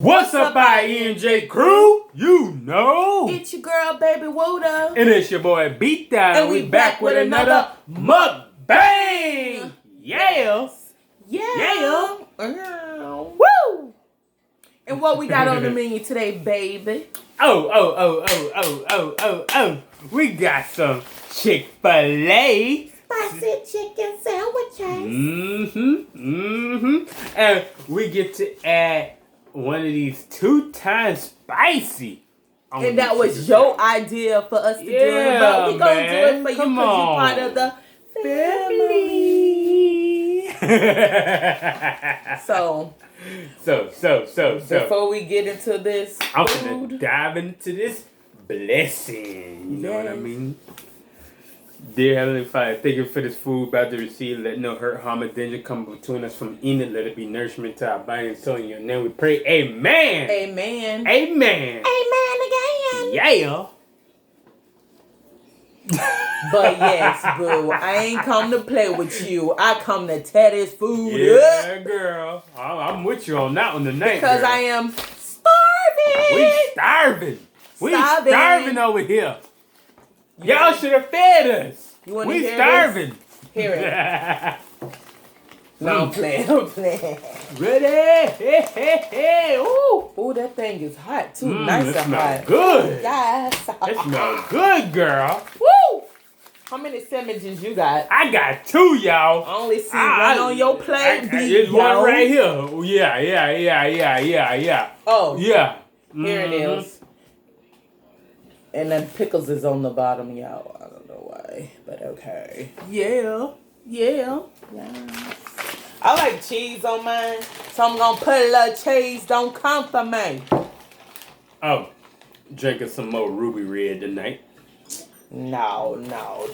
What's up, INJ crew? You know. It's your girl, baby WHOODA. And it's your boy Beat Down. And we back with another mukbang. Yeah. Yeah. Woo! And what we got on the menu today, baby? Oh. We got some Chick-fil-A. Spicy chicken sandwiches. And we get to add one of these 2 times spicy. And that was your idea for us to do it. But we gonna do it for you because you're part of the family. So, before we get into this I'm food, gonna dive into this blessing. You know what I mean? Dear Heavenly Father, thank you for this food about to receive. Let no hurt, harm, or danger come between us from eating it. Let it be nourishment to our body and soul. In your name we pray. Amen. Amen. Amen. Amen again. Yeah. But yes, boo, I ain't come to play with you. I come to tear this food up. Yeah, girl. I'm with you on that one tonight. Because girl. I am starving. We starving. We starving over here. Y'all should have fed us. You want to we hear starving. This? Hear it. No, I'm playing. Ready? Hey. Ooh. Ooh, that thing is hot too. Nice and hot. Good. Yes. It smells good, girl. Woo! How many sandwiches you got? I got 2, y'all. I only see one on your plate. There's one right here. Yeah. Oh. Yeah. Here it is. And then pickles is on the bottom, y'all. I don't know why, but okay. Yeah. I like cheese on mine, so I'm gonna put a little cheese. Don't come for me. Oh, drinking some more Ruby Red tonight. No.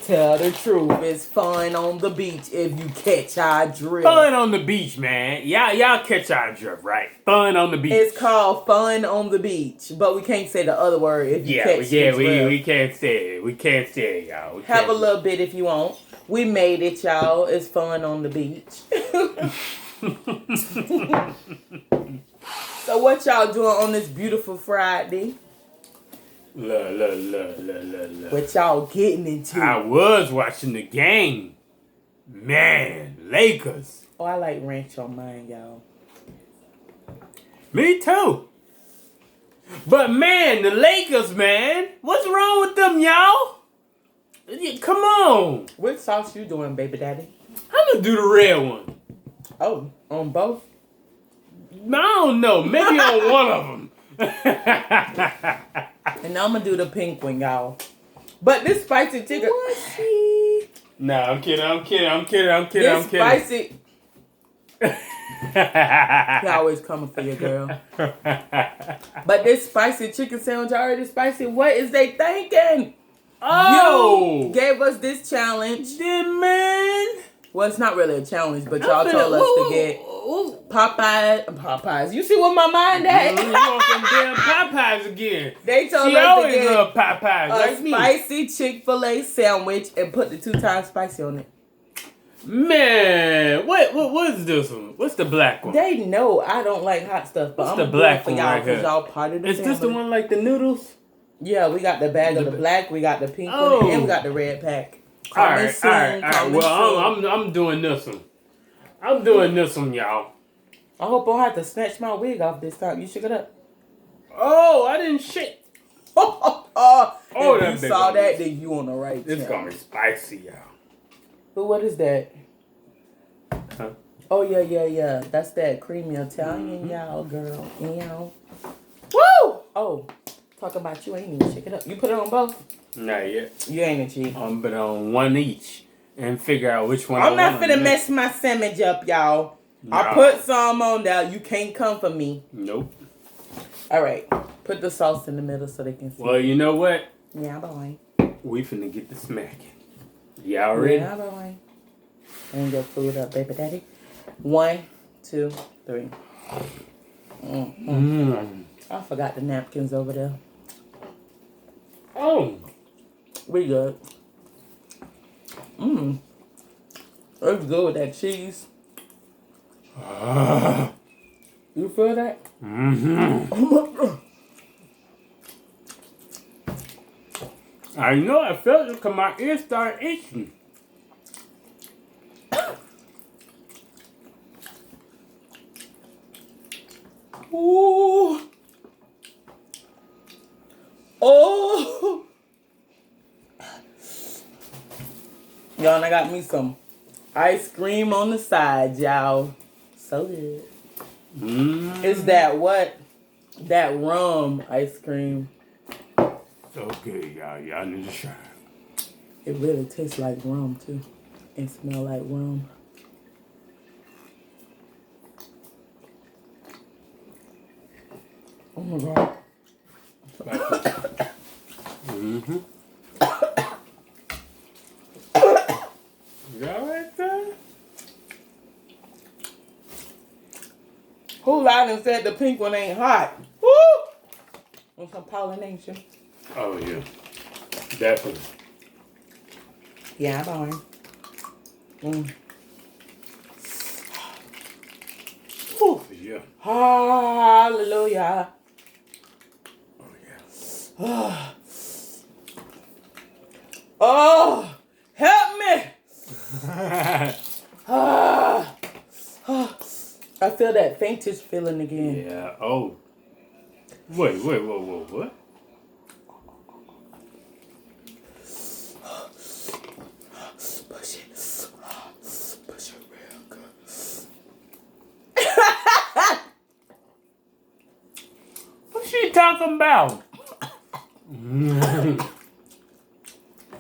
Tell the truth. It's fun on the beach if you catch our drift. Fun on the beach, man. Y'all catch our drift, right? Fun on the beach. It's called fun on the beach, but we can't say the other word if you catch the drift. We can't say it. We can't say it, y'all. Have a little bit if you want. We made it, y'all. It's fun on the beach. So what y'all doing on this beautiful Friday? Look. What y'all getting into? I was watching the game. Man, Lakers. Oh, I like ranch on mine, y'all. Me too. But man, the Lakers, man. What's wrong with them, y'all? Come on. What sauce you doing, baby daddy? I'm gonna do the red one. Oh, on both? I don't know. Maybe on one of them. And I'm gonna do the pink one, y'all. But this spicy chicken. No, I'm kidding. This spicy. He always coming for you, girl. But this spicy chicken sandwich already spicy. What is they thinking? Oh! You gave us this challenge. Man. Well, it's not really a challenge, but y'all told us to get Popeyes. You see what my mind at? You want some damn Popeyes again. They told she us always to get love Popeyes, a like me. spicy Chick-fil-A sandwich and put the 2 times spicy on it. Man, what is this one? What's the black one? They know I don't like hot stuff, but I'm the black for one y'all right here? because y'all part of the Is family. this the one like the noodles? Yeah, we got the bag of the black, we got the pink one, and we got the red pack. All right. Well, I'm doing this one. I'm doing this one, y'all. I hope I don't have to snatch my wig off this time. You shook it up. Oh, I didn't shit. If you saw that, then you on the right channel. It's gonna be spicy, y'all. But what is that? Huh? Oh, yeah. That's that creamy Italian, y'all, girl. Woo! Oh, talk about you ain't even shake it up. You put it on both? Not yet. You ain't a cheat. But on one each and figure out which one. I'm not finna mess my sandwich up, y'all. Nah. I put some on there. You can't come for me. Nope. All right. Put the sauce in the middle so they can see. Well, you know what? Yeah, boy. We finna get the smacking. Y'all ready? Yeah, boy. And your food up, baby daddy. 1, 2, 3. I forgot the napkins over there. Oh. We good. It's good with that cheese. You feel that? Mm-hmm. Oh my God. I know I felt it because my ears started itching. Ooh. Oh. Y'all, and I got me some ice cream on the side, y'all. So good. It's that what? That rum ice cream. So good, y'all. Y'all need to try it. It really tastes like rum, too. And smell like rum. Oh, my God. Mm-hmm. Y'all right there? Who lied and said the pink one ain't hot? Woo! Want some pollination? Oh, yeah. Definitely. Yeah, I'm on. Whew. Yeah. Hallelujah. Oh, yeah. Oh, help me. I feel that faintish feeling again. Yeah. Oh. Wait. Whoa. What? Push it. Push it real good. What's she talking about?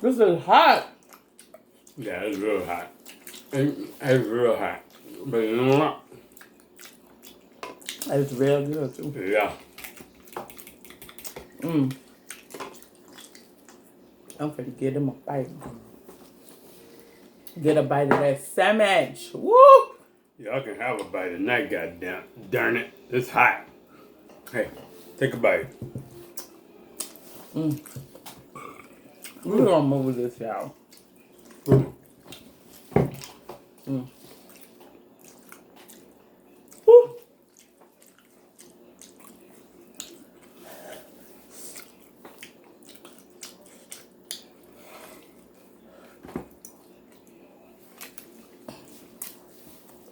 This is hot. Yeah, it's real hot. It's real hot. But you know what? It's real good, too. Yeah. I'm finna get him a bite. Get a bite of that sandwich. Woo! Y'all can have a bite tonight, goddamn. Darn it. It's hot. Hey, take a bite. We're gonna move this, y'all. Woo!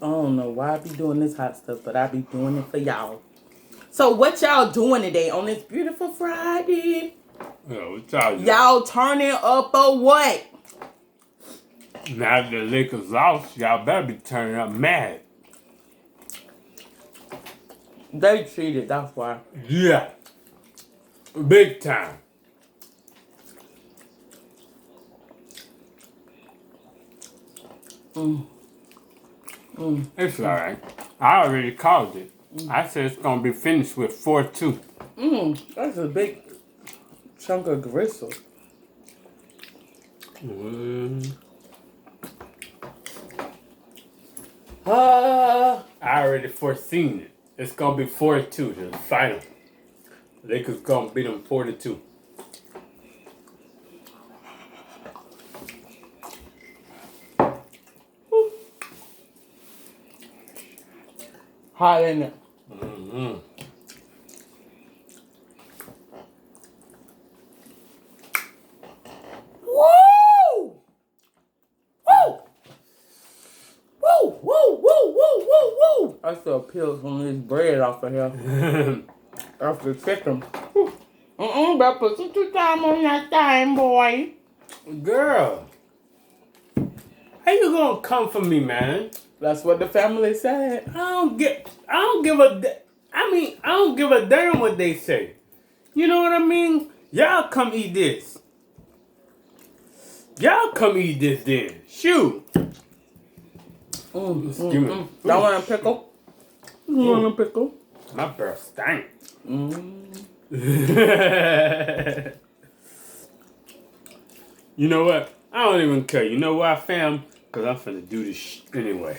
I don't know why I be doing this hot stuff, but I be doing it for y'all. So what y'all doing today on this beautiful Friday? Yeah, what y'all doing? Y'all turning up or what? Now the liquor's lost, y'all better be turning up mad. They cheated, that's why. Yeah. Big time. It's alright. I already called it. I said it's gonna be finished with 4-2. That's a big chunk of gristle. I already foreseen it. It's gonna be 4-2 the final. Lakers gonna beat them 4-2. Hot in it. Woo! Woo! Woo! Woo! Woo! Woo! Woo! Woo! I still peel some of this bread off of here. Off the chicken. Better put some time on that thing, boy. Girl, how you gonna come for me, man? That's what the family said. I don't give a damn what they say. You know what I mean? Y'all come eat this. Y'all come eat this then. Shoot. Y'all want a pickle? You want a pickle? My breath stank. You know what? I don't even care. You know why, fam? Because I'm finna do this shit anyway.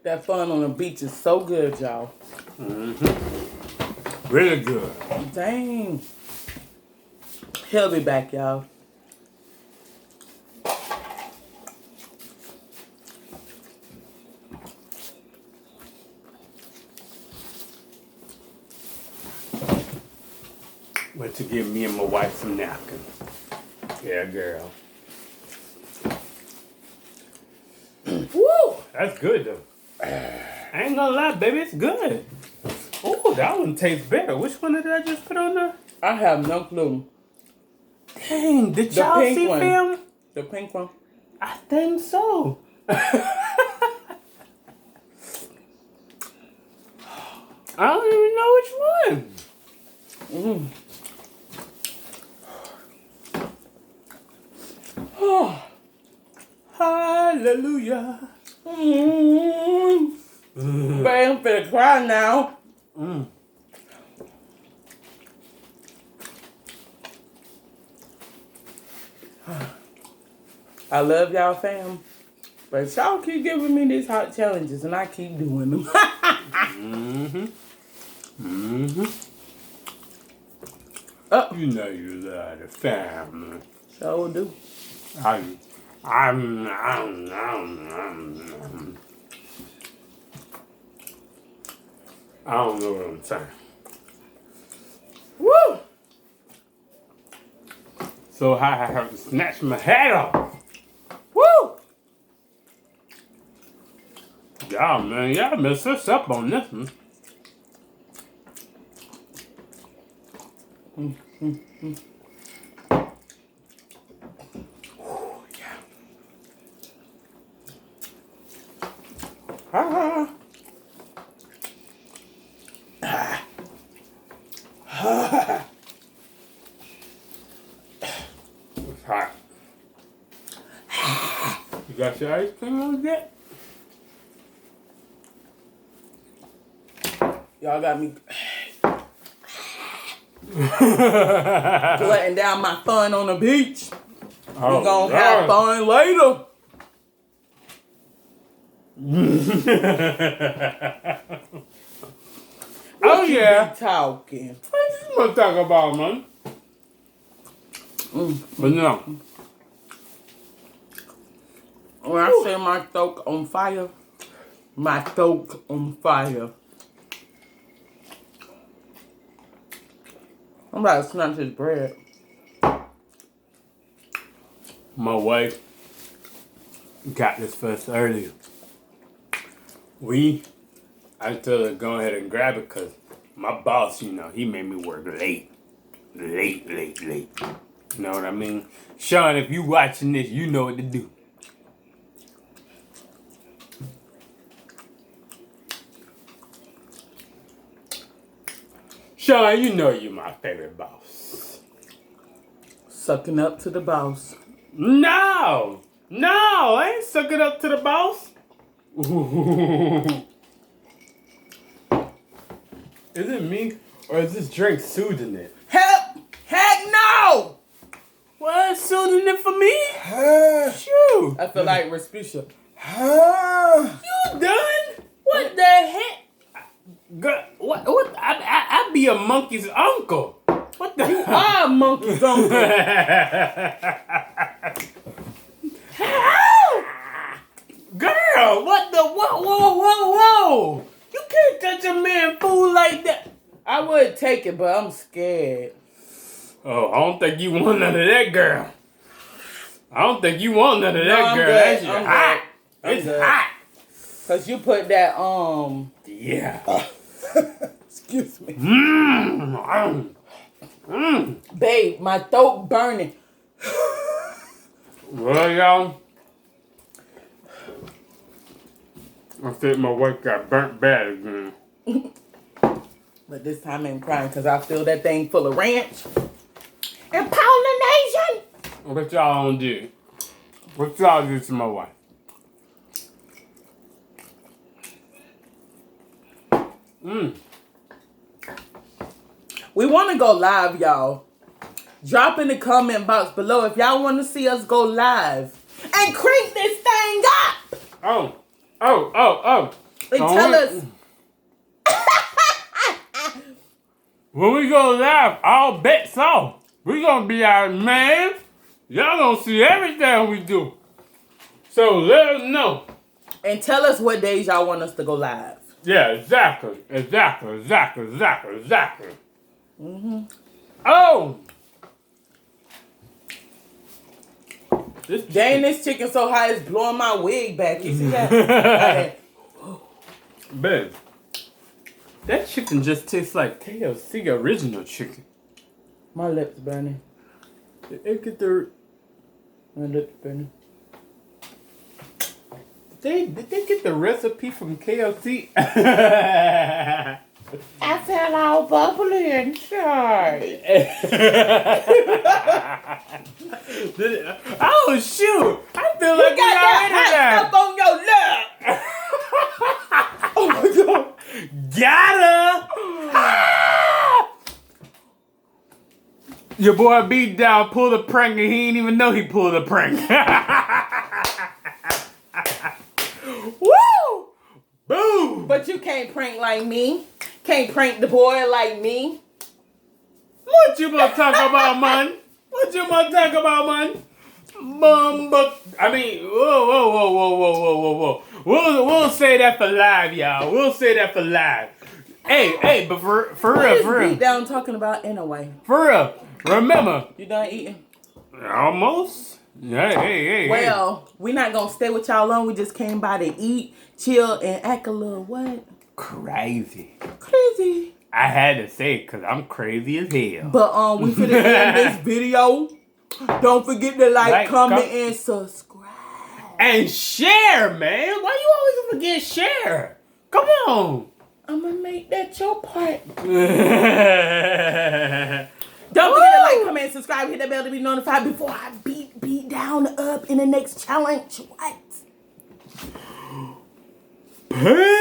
That fun on the beach is so good, y'all. Really good. Dang. He'll be back, y'all. Went to give me and my wife some napkins. Yeah, girl. Woo! That's good though. I ain't gonna lie, baby, it's good. Oh, that one tastes better. Which one did I just put on there? I have no clue. Dang, did y'all see film? The pink one. I think so. I don't even know which one. Oh, hallelujah. Babe, I'm finna cry now. I love y'all, fam. But y'all keep giving me these hot challenges and I keep doing them. You know you love the family. So do. I don't know what I'm saying. Woo! So I have to snatch my hat off. Woo! Y'all, man, y'all messed us up on this one. Yeah. It's hot. You got your ice cream on that? Y'all got me letting down my fun on the beach. Oh, We gonna have fun later. Oh yeah. Be talking. What you gonna talk about, man? But no. When I say my throat on fire, my throat on fire. I'm about to snatch his bread. My wife got this for us earlier. I told her to go ahead and grab it because my boss, you know, he made me work late. Late. You know what I mean? Sean, if you watching this, you know what to do. Sean, you know you're my favorite boss. Sucking up to the boss. No, I ain't sucking up to the boss. Is it me or is this drink soothing it? Heck no! What, soothing it for me? Shoot. I feel like Respucia. You done? What the heck? Girl, what? I be a monkey's uncle. What the? You are a monkey's uncle. Girl, what the? Whoa. You can't touch a man food like that. I would take it, but I'm scared. Oh, I don't think you want none of that, girl. I don't think you want none of that, I'm girl. good. That shit I'm hot. good. It's I'm good. hot. Cause you put that Yeah. excuse me. Babe, my throat burning. Well, y'all, I think my wife got burnt bad again. But this time I ain't crying because I feel that thing full of ranch and pollination. What y'all gonna do? What y'all do to my wife? We want to go live, y'all. Drop in the comment box below if y'all want to see us go live and crank this thing up. Oh. And tell us. When we go live, all bets off. We gonna be our man. Y'all gonna see everything we do. So let us know. And tell us what days y'all want us to go live. Yeah, exactly. Oh! Dang, this chicken so high it's blowing my wig back. You see that? Babe, that chicken just tastes like KFC original chicken. My lips burning. Did they get the... My lips burning. Did they get the recipe from KFC? I felt all bubbly inside. Oh shoot! I feel like You got that hot stuff on your lip. Oh my god! Got her! Your boy beat down, pulled a prank, and he didn't even know he pulled a prank. Woo! Boom! But you can't prank like me. Can't prank the boy like me. What you gonna talk about, man? What you gonna talk about, man? I mean, whoa. We'll say that for live, y'all. We'll say that for live. Hey, but for real, for real. Beat down talking about anyway. For real. Remember. You done eating? Almost. Hey. Well, we're not gonna stay with y'all long. We just came by to eat, chill, and act a little what? Crazy. I had to say it because I'm crazy as hell. But we finna end this video. Don't forget to like, comment, and subscribe. And share, man. Why you always forget share? Come on. I'm gonna make that your part. Don't Don't forget to like, comment, and subscribe. Hit that bell to be notified before I beat down up in the next challenge. What? Peace.